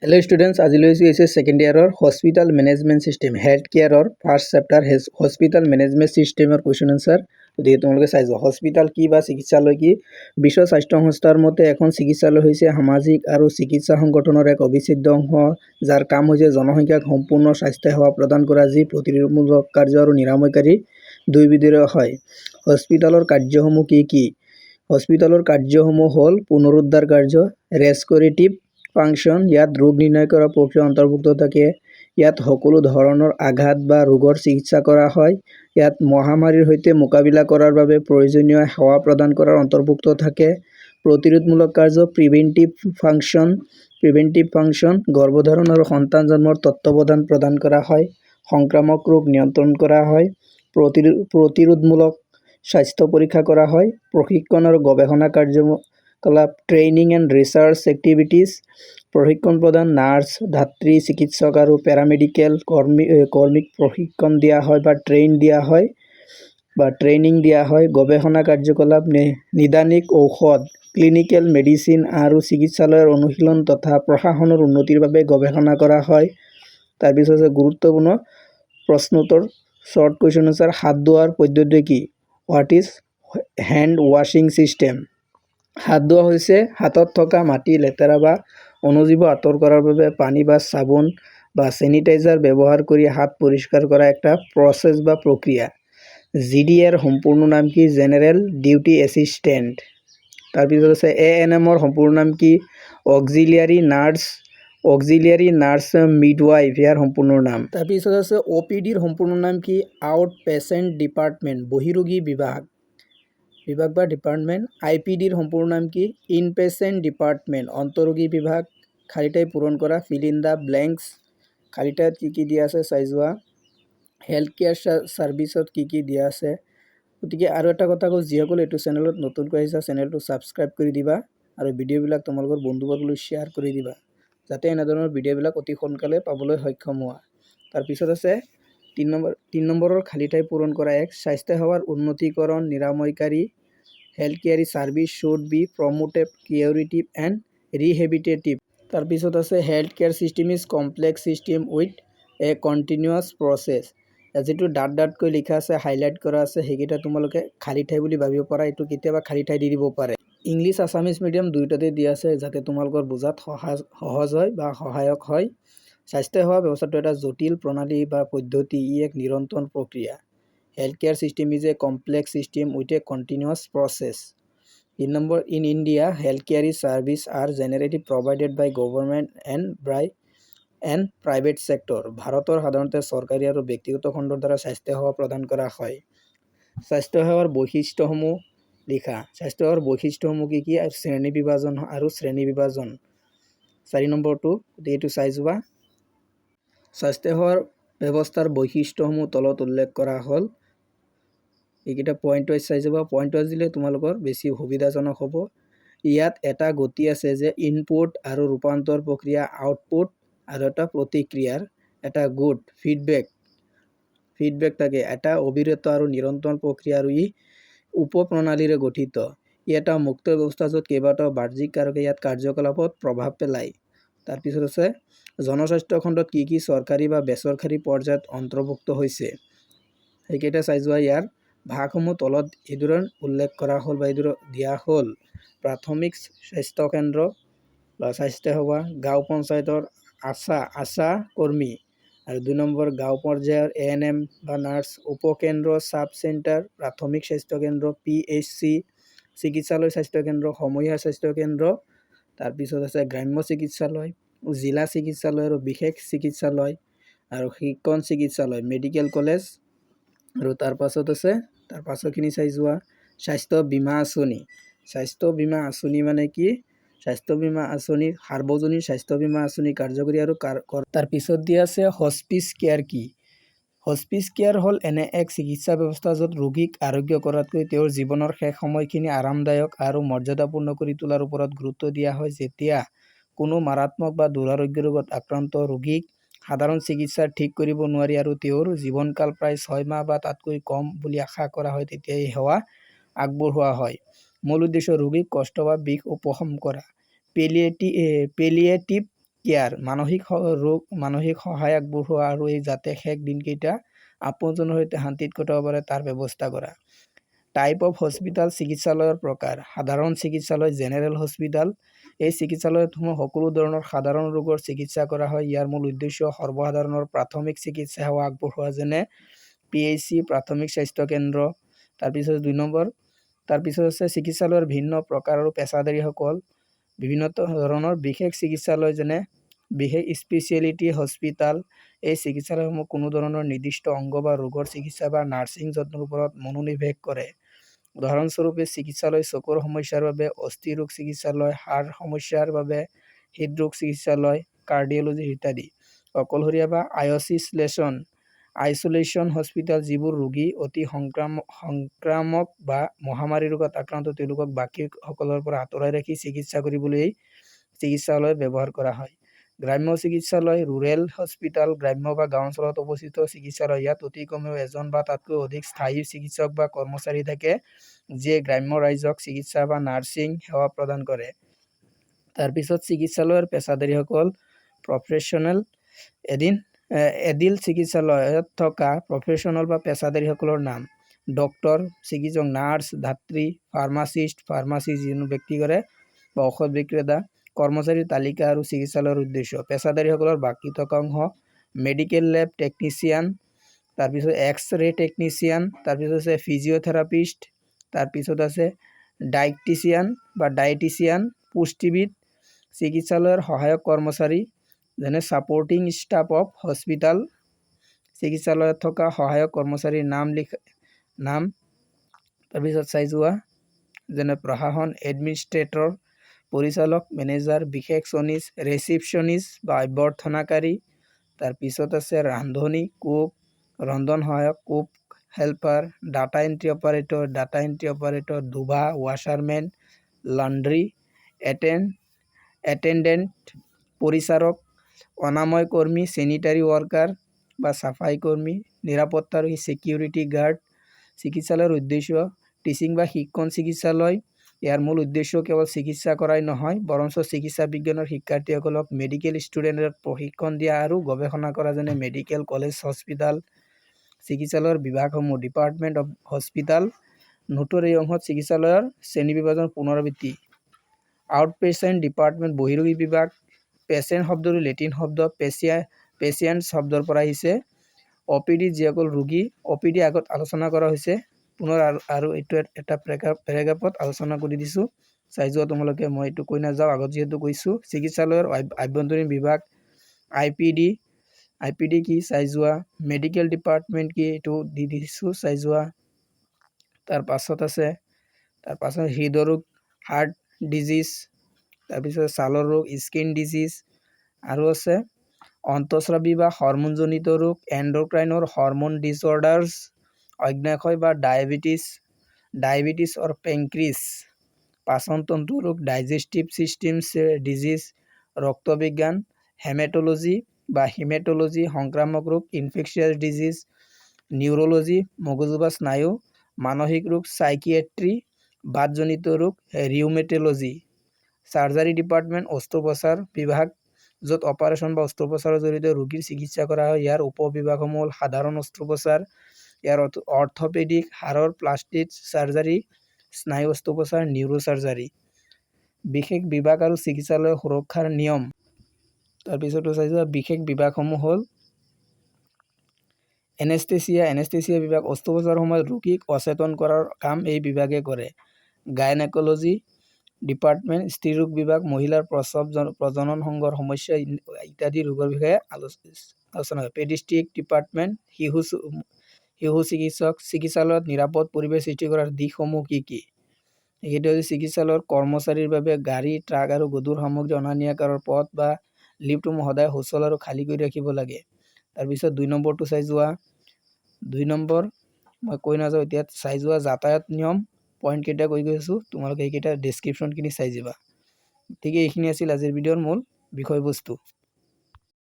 Hello' students, আজি লৈছোঁ হৈছে ছেকেণ্ড ইয়াৰৰ হস্পিটেল মেনেজমেণ্ট ছিষ্টেম হেল্থ কেয়াৰৰ ফাৰ্ষ্ট চেপ্টাৰ হস্পিটেল মেনেজমেণ্ট ছিষ্টেমৰ কুৱেশ্যন আনচাৰ। গতিকে তোমালোকে চাই যোৱা। হস্পিটেল কি বা চিকিৎসালয় কি? বিশ্ব স্বাস্থ্য সংস্থাৰ মতে এখন চিকিৎসালয় হৈছে সামাজিক আৰু চিকিৎসা সংগঠনৰ এক অবিচ্ছেদ্য অংশ, যাৰ কাম হৈছে জনসংখ্যাক সম্পূৰ্ণ স্বাস্থ্য সেৱা প্ৰদান কৰা, যি প্ৰতিৰোধমূলক কাৰ্য আৰু নিৰাময়কাৰী দুয়োবিধৰে হয়। হস্পিটেলৰ কাৰ্যসমূহ কি কি? হস্পিটেলৰ কাৰ্যসমূহ হ'ল পুনৰুদ্ধাৰ কাৰ্য, ৰেষ্ট'ৰেটিভ ফাংচন। ইয়াত ৰোগ নিৰ্ণয় কৰা প্ৰক্ৰিয়া অন্তৰ্ভুক্ত থাকে। ইয়াত সকলো ধৰণৰ আঘাত বা ৰোগৰ চিকিৎসা কৰা হয়। ইয়াত মহামাৰীৰ সৈতে মোকাবিলা কৰাৰ বাবে প্ৰয়োজনীয় সেৱা প্ৰদান কৰাৰ অন্তৰ্ভুক্ত থাকে। প্ৰতিৰোধমূলক কাৰ্য, প্ৰিভেণ্টিভ ফাংচন, গৰ্ভধাৰণ আৰু সন্তান জন্মৰ তত্ত্বাৱধান প্ৰদান কৰা হয়। সংক্ৰামক ৰোগ নিয়ন্ত্ৰণ কৰা হয়। প্ৰতিৰোধমূলক স্বাস্থ্য পৰীক্ষা কৰা হয়। প্ৰশিক্ষণ আৰু গৱেষণা কাৰ্যকলাপ, ট্ৰেইনিং এণ্ড ৰিচাৰ্চ এক্টিভিটিজ, প্ৰশিক্ষণ প্ৰদান, নাৰ্ছ, ধাত্ৰী, চিকিৎসক আৰু পেৰামেডিকেল কৰ্মীক প্ৰশিক্ষণ দিয়া হয় বা ট্ৰেইনিং দিয়া হয়। গৱেষণা কাৰ্যকলাপ, নিদানিক ঔষধ, ক্লিনিকেল মেডিচিন আৰু চিকিৎসালয়ৰ অনুশীলন তথা প্ৰশাসনৰ উন্নতিৰ বাবে গৱেষণা কৰা হয়। তাৰপিছত আছে গুৰুত্বপূৰ্ণ প্ৰশ্নোত্তৰ শ্বৰ্ট কুৱেশ্যন আনচাৰ। হাত ধোৱাৰ পদ্ধতি কি? হোৱাট ইজ হেণ্ড ৱাশ্বিং ছিষ্টেম? হাত ধোৱা হৈছে হাতত থকা মাটি, লেতেৰা বা অনুজীৱ আঁতৰ কৰাৰ বাবে পানী বা চাবোন বা চেনিটাইজাৰ ব্যৱহাৰ কৰি হাত পৰিষ্কাৰ কৰা এটা প্ৰচেছ বা প্ৰক্ৰিয়া। GDৰ সম্পূৰ্ণ নাম কি? General duty assistant. তাৰপিছত আছে ANMৰ সম্পূৰ্ণ নাম কি? অক্সিলিয়াৰী নাৰ্ছ মিডৱাইফ ইয়াৰ সম্পূৰ্ণ নাম। তাৰপিছত আছে OPDৰ সম্পূৰ্ণ নাম কি? আউট পেচেণ্ট ডিপাৰ্টমেণ্ট, বহিৰোগী বিভাগ বা ডিপাৰ্টমেণ্ট। IPDৰ সম্পূৰ্ণ নাম কি? ইনপেচেণ্ট ডিপাৰ্টমেণ্ট, অন্তৰোগী বিভাগ। খালী ঠাই পূৰণ কৰা, ফিল ইন দ্য ব্লেংকছ। খালী ঠাইত কি কি দিয়া আছে চাই যোৱা। হেল্থ কেয়াৰ ছাৰ্ভিচত কি কি দিয়া আছে। গতিকে আৰু এটা কথা কওঁ, যিসকলে এইটো চেনেলত নতুনকৈ আহিছা, চেনেলটো ছাবস্ক্ৰাইব কৰি দিবা আৰু ভিডিঅ'বিলাক তোমালোকৰ বন্ধুবৰ্গলৈ শ্বেয়াৰ কৰি দিবা, যাতে এনেধৰণৰ ভিডিঅ'বিলাক অতি সোনকালে পাবলৈ সক্ষম হোৱা। তাৰপিছত আছে 3 নম্বৰৰ খালী ঠাই পূৰণ কৰা। 1, স্বাস্থ্যসেৱাৰ উন্নতিকৰণ, নিৰাময়কাৰী। Health care services should be promoted, curative and rehabilitative. তাৰপিছত আছে health care system is complex system with a continuous process. যিটো ডাঠকৈ লিখা আছে, হাইলাইট কৰা আছে, সেইকেইটা তোমালোকে খালী ঠাই বুলি ভাবিব পাৰা। এইটো কেতিয়াবা খালী ঠাই দি দিব পাৰে। ইংলিছ আছামিজ মিডিয়াম দুয়োটাতে দিয়া আছে, যাতে তোমালোকৰ বুজাত সহজ হয় বা সহায়ক হয়। স্বাস্থ্যসেৱা ব্যৱস্থাটো এটা জটিল প্ৰণালী বা পদ্ধতি, ই এক নিৰন্তৰ প্ৰক্ৰিয়া। Health care system is a complex system with a continuous process. In India, healthcare services are generally provided by government and private sector. ভাৰতৰ সাধাৰণতে চৰকাৰী আৰু ব্যক্তিগত খণ্ডৰ দ্বাৰা স্বাস্থ্যসেৱা প্ৰদান কৰা হয়। স্বাস্থ্যসেৱাৰ বৈশিষ্ট্যসমূহ লিখা। স্বাস্থ্যসেৱাৰ বৈশিষ্ট্যসমূহ কি কি? শ্ৰেণী বিভাজন। 4 নম্বৰটো এইটো চাই যোৱা। স্বাস্থ্যসেৱাৰ ব্যৱস্থাৰ বৈশিষ্ট্যসমূহ তলত উল্লেখ কৰা হ'ল। এইকেইটা পইণ্ট ৱাইজ চাই যাব। পইণ্ট ৱাইজ দিলে তোমালোকৰ বেছি সুবিধাজনক হ'ব। ইয়াত এটা গতি আছে যে ইনপুট আৰু ৰূপান্তৰ প্ৰক্ৰিয়া, আউটপুট আৰু এটা প্ৰতিক্ৰিয়াৰ এটা গুড ফিডবেক থাকে। এটা অবিৰত আৰু নিৰন্তৰ প্ৰক্ৰিয়া আৰু ই উপপ্ৰণালীৰে গঠিত। ই এটা মুক্ত ব্যৱস্থা য'ত কেইবাটাও বাহ্যিক কাৰকে ইয়াত কাৰ্যকলাপত প্ৰভাৱ পেলায়। তাৰপিছত আছে জনস্বাস্থ্য খণ্ডত কি কি চৰকাৰী বা বেচৰকাৰী পৰ্যায়ত অন্তৰ্ভুক্ত হৈছে, সেইকেইটা চাই যোৱা। ইয়াৰ ভাগসমূহ তলত এইদৰে উল্লেখ কৰা হ'ল বা এইদৰে দিয়া হ'ল। প্ৰাথমিক স্বাস্থ্যকেন্দ্ৰ বা স্বাস্থ্যসেৱা, গাঁও পঞ্চায়তৰ আশা কৰ্মী, আৰু 2 নম্বৰ গাঁও পৰ্যায়ৰ ANM বা নাৰ্ছ, উপকেন্দ্ৰ চাব চেণ্টাৰ, প্ৰাথমিক স্বাস্থ্যকেন্দ্ৰ PHC, চিকিৎসালয় স্বাস্থ্যকেন্দ্ৰ, সমূহীয়া স্বাস্থ্যকেন্দ্ৰ। তাৰপিছত আছে গ্ৰাম্য চিকিৎসালয়, জিলা চিকিৎসালয় আৰু বিশেষ চিকিৎসালয়, আৰু শিক্ষণ চিকিৎসালয়, মেডিকেল কলেজ। আৰু তাৰ পাছৰখিনি চাই যোৱা। স্বাস্থ্য বীমা আঁচনি। স্বাস্থ্য বীমা আঁচনি মানে কি? স্বাস্থ্য বীমা আঁচনি সাৰ্বজনীন স্বাস্থ্য বীমা আঁচনি কাৰ্যকৰী আৰু তাৰপিছত দিয়া আছে হস্পিচ কেয়াৰ কি? হস্পিচ কেয়াৰ হ'ল এনে এক চিকিৎসা ব্যৱস্থা য'ত ৰোগীক আৰোগ্য কৰাতকৈ তেওঁৰ জীৱনৰ শেষ সময়খিনি আৰামদায়ক আৰু মৰ্যাদাপূৰ্ণ কৰি তোলাৰ ওপৰত গুৰুত্ব দিয়া হয়। যেতিয়া কোনো মাৰাত্মক বা দুৰাৰোগ্য ৰোগত আক্ৰান্ত ৰোগীক সাধাৰণ চিকিৎসাৰ ঠিক কৰিব নোৱাৰি আৰু তেওঁৰ জীৱনকাল প্ৰায় 6 মাহ বা তাতকৈ কম বুলি আশা কৰা হয়, তেতিয়া এই সেৱা আগবঢ়োৱা হয়। মূল উদ্দেশ্য ৰোগীক কষ্ট বা বিষ উপশম কৰা। পেলিয়েটিভ কেয়াৰ মানসিক সহায় আগবঢ়োৱা আৰু এই যাতে শেষ দিনকেইটা আপোনজনৰ সৈতে শান্তিত কটাব পাৰে তাৰ ব্যৱস্থা কৰা। টাইপ অফ হস্পিটাল চিকিৎসালয়ৰ প্ৰকাৰ সাধাৰণ চিকিৎসালয় জেনেৰেল হস্পিটাল। এই চিকিৎসালয়সমূহ সকলো ধৰণৰ সাধাৰণ ৰোগৰ চিকিৎসা কৰা হয়। ইয়াৰ মূল উদ্দেশ্য সৰ্বসাধাৰণৰ প্ৰাথমিক চিকিৎসা সেৱা আগবঢ়োৱা যেনে PHC প্ৰাথমিক স্বাস্থ্য কেন্দ্ৰ। তাৰপিছত 2 নম্বৰ তাৰপিছত আছে চিকিৎসালয়ৰ ভিন্ন প্ৰকাৰ আৰু পেছাদাৰীসকল বিভিন্ন ধৰণৰ বিশেষ চিকিৎসালয় যেনে বিশেষ স্পেচিয়েলিটি হস্পিটাল। এই চিকিৎসালয়সমূহ কোনো ধৰণৰ নিৰ্দিষ্ট অংগ বা ৰোগৰ চিকিৎসা বা নাৰ্ছিং যত্নৰ ওপৰত মনোনিৱেশ কৰে। উদাহৰণস্বৰূপে চিকিৎসালয় চকুৰ সমস্যাৰ বাবে অস্থিৰোগ চিকিৎসালয়, হাড় সমস্যাৰ বাবে হৃদৰোগ চিকিৎসালয়, কাৰ্ডিঅলজি ইত্যাদি। অকলশৰীয়া বা আইচোলেশ্যন হস্পিটাল যিবোৰ ৰোগী অতি সংক্ৰামক বা মহামাৰী ৰোগত আক্ৰান্ত তেওঁলোকক বাকীসকলৰ পৰা আঁতৰাই ৰাখি চিকিৎসা কৰিবলৈ এই চিকিৎসালয় ব্যৱহাৰ কৰা হয়। গ্ৰাম্য চিকিৎসালয় ৰুৰেল হস্পিটাল গ্ৰাম্য বা গাঁও অঞ্চলত অৱস্থিত চিকিৎসালয়। ইয়াত অতি কমেও এজন বা তাতকৈ অধিক স্থায়ী চিকিৎসক বা কৰ্মচাৰী থাকে যিয়ে গ্ৰাম্য ৰাইজক চিকিৎসা বা নাৰ্ছিং সেৱা প্ৰদান কৰে। তাৰপিছত চিকিৎসালয়ৰ পেছাদাৰীসকল প্ৰফেশ্যনেল এডিল চিকিৎসালয়ত থকা প্ৰফেশ্যনেল বা পেছাদাৰীসকলৰ নাম ডক্তৰ, চিকিৎসক, নাৰ্ছ, ধাত্ৰী, ফাৰ্মাচী যিকোনো ব্যক্তি কৰে বা ঔষধ বিক্ৰেতা। কৰ্মচাৰীৰ তালিকা আৰু চিকিৎসালয়ৰ উদ্দেশ্য পেছাদাৰীসকলৰ বাকী থকা অংশ মেডিকেল লেব টেকনিচিয়ান, তাৰপিছত এক্স-ৰে টেকনিচিয়ান, তাৰপিছত আছে ফিজিঅ'থেৰাপিষ্ট, তাৰপিছত আছে ডায়েটিচিয়ান, পুষ্টিবিদ। চিকিৎসালয়ৰ সহায়ক কৰ্মচাৰী যেনে ছাপৰ্টিং ষ্টাফ অফ হস্পিটাল। চিকিৎসালয়ত থকা সহায়ক কৰ্মচাৰীৰ নাম তাৰপিছত চাই যোৱা যেনে প্ৰশাসন এডমিনিষ্ট্ৰেটৰ, পৰিচালক মেনেজাৰ, বিশেষজনিষ্ট, ৰিচিপশ্যনিষ্ট বা অভ্যৰ্থনাকাৰী। তাৰপিছত আছে ৰান্ধনী কুক, ৰন্ধন সহায়ক cook helper, data entry operator, ধোবা ৱাশ্বাৰমেন, লণ্ড্ৰী এটেণ্ডেণ্ট, পৰিচাৰক, অনাময় কৰ্মী, চেনিটাৰী ৱৰ্কাৰ বা চাফাই কৰ্মী, নিৰাপত্তাৰক্ষী ছিকিউৰিটি গাৰ্ড। চিকিৎসালয়ৰ উদ্দেশ্য টিচিং বা শিক্ষণ চিকিৎসালয়। ইয়াৰ মূল উদ্দেশ্য কেৱল চিকিৎসা কৰাই নহয় বৰঞ্চ চিকিৎসা বিজ্ঞানৰ শিক্ষাৰ্থীসকলক মেডিকেল ষ্টুডেণ্টত প্ৰশিক্ষণ দিয়া আৰু গৱেষণা কৰা যেনে মেডিকেল কলেজ হস্পিটাল। চিকিৎসালয়ৰ বিভাগসমূহ ডিপাৰ্টমেণ্ট অৱ হস্পিটাল। নোটৰ এই অংশত চিকিৎসালয়ৰ শ্ৰেণীবিভাজনৰ পুনৰাবৃত্তি। আউটপেচেণ্ট ডিপাৰ্টমেণ্ট বহিৰোগী বিভাগ। পেচেণ্ট শব্দটো লেটিন শব্দ পেচিয়েণ্টছ শব্দৰ পৰা আহিছে। OPD যিসকল ৰোগী OPD আগত আলোচনা কৰা হৈছে পুনৰ আৰু এইটো এটা পেৰাগ্ৰাফত আলোচনা কৰি দিছোঁ চাই যোৱা তোমালোকে। মই এইটো কৈ নাযাওঁ আগত যিহেতু কৈছোঁ। চিকিৎসালয়ৰ আভ্যন্তৰীণ বিভাগ IPD কি চাই যোৱা। মেডিকেল ডিপাৰ্টমেণ্ট কি এইটো দি দিছোঁ চাই যোৱা। তাৰ পাছত হৃদৰোগ হাৰ্ট ডিজিজ, তাৰপিছত ছালৰ ৰোগ স্কিন ডিজিজ, আৰু আছে অন্তঃস্ৰাৱী বা হৰম'নজনিত ৰোগ এণ্ডক্ৰাইনৰ হৰম'ন ডিছঅৰ্ডাৰ্ছ, অগ্ন্যাশয় বা ডায়েবেটিছ অৰ পেংক্ৰিছ, পাচনতন্ত্ৰ ৰোগ ডাইজেষ্টিভ ছিষ্টেমছ ডিজিজ, ৰক্তবিজ্ঞান হেমেট'লজি, সংক্ৰামক ৰোগ ইনফেকচিয়াছ ডিজিজ, নিউৰ'লজি মগজু বা স্নায়ু, মানসিক ৰোগ চাইকিয়াট্ৰী, বাতজনিত ৰোগ ৰিউমেটলজি। চাৰ্জাৰী ডিপাৰ্টমেণ্ট অস্ত্ৰোপচাৰ বিভাগ য'ত অপাৰেশ্যন বা অস্ত্ৰোপচাৰৰ জৰিয়তে ৰোগীৰ চিকিৎসা কৰা হয়। ইয়াৰ উপবিভাগসমূহ হ'ল সাধাৰণ অস্ত্ৰোপচাৰ, ইয়াৰ অৰ্থপেডিক, হাড়ৰ প্লাষ্টিক চাৰ্জাৰী, স্নায়ু অস্ত্ৰোপচাৰ, নিউৰোচাৰ্জাৰী। বিশেষ বিভাগ আৰু চিকিৎসালয়ৰ সুৰক্ষাৰ নিয়ম। তাৰপিছত চাই যোৱা বিশেষ বিভাগসমূহ হ'ল এনেস্থেচিয়া বিভাগ অস্ত্ৰোপচাৰৰ সময়ত ৰোগীক অচেতন কৰাৰ কাম এই বিভাগে কৰে। গাইনেক'লজি ডিপাৰ্টমেণ্ট স্ত্ৰীৰোগ বিভাগ মহিলাৰ প্ৰজনন সংঘৰ সমস্যা ইত্যাদি ৰোগৰ বিষয়ে আলোচনা কৰে। পেডিয়াট্ৰিক ডিপাৰ্টমেণ্ট শিশু চিকিৎসালয়ত নিৰাপদ পৰিৱেশ সৃষ্টি কৰাৰ দিশসমূহ কি কি? এইটো হৈছে চিকিৎসালয়ৰ কৰ্মচাৰীৰ বাবে গাড়ী, ট্ৰাক আৰু গধুৰ সামগ্ৰী অনা নিয়া কৰাৰ পথ বা লিফ্টসমূহ সদায় সুচল আৰু খালী কৰি ৰাখিব লাগে। তাৰপিছত 2 নম্বৰটো চাই যোৱা। 2 নম্বৰ মই কৈ নাযাওঁ এতিয়া চাই যোৱা যাতায়াত নিয়ম পইণ্ট কেইটা কৈ গৈছোঁ তোমালোকে এইকেইটা ডেছক্ৰিপশ্যনখিনি চাই যাবা। গতিকে এইখিনি আছিল আজিৰ ভিডিঅ'ৰ মূল বিষয়বস্তু।